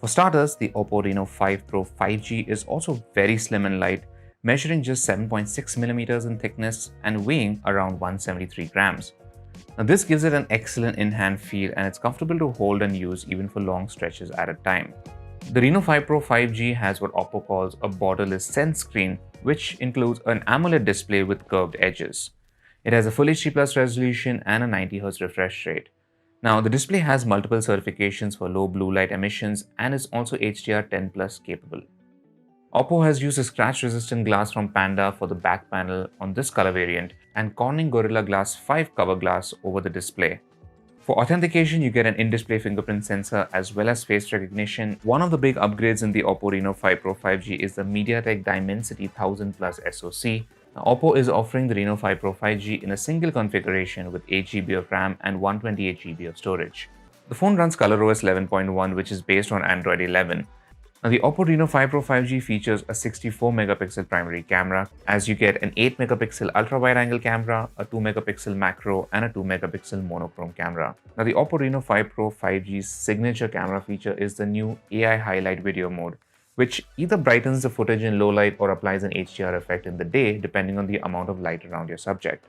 starters, the Oppo Reno 5 Pro 5G is also very slim and light, measuring just 7.6 millimeters in thickness and weighing around 173 grams. Now, this gives it an excellent in-hand feel and it's comfortable to hold and use even for long stretches at a time. The Reno 5 Pro 5G has what Oppo calls a borderless Sense screen, which includes an AMOLED display with curved edges. It has a Full HD Plus resolution and a 90Hz refresh rate. Now, the display has multiple certifications for low blue light emissions and is also HDR10 Plus capable. Oppo has used a scratch-resistant glass from Panda for the back panel on this color variant and Corning Gorilla Glass 5 cover glass over the display. For authentication, you get an in-display fingerprint sensor as well as face recognition. One of the big upgrades in the Oppo Reno 5 Pro 5G is the MediaTek Dimensity 1000 Plus SoC. Now, Oppo is offering the Reno 5 Pro 5G in a single configuration with 8GB of RAM and 128GB of storage. The phone runs ColorOS 11.1, which is based on Android 11. Now, the Oppo Reno 5 Pro 5G features a 64-megapixel primary camera, as you get an 8-megapixel ultra-wide-angle camera, a 2-megapixel macro, and a 2-megapixel monochrome camera. Now, the Oppo Reno 5 Pro 5G's signature camera feature is the new AI Highlight Video mode, which either brightens the footage in low light or applies an HDR effect in the day, depending on the amount of light around your subject.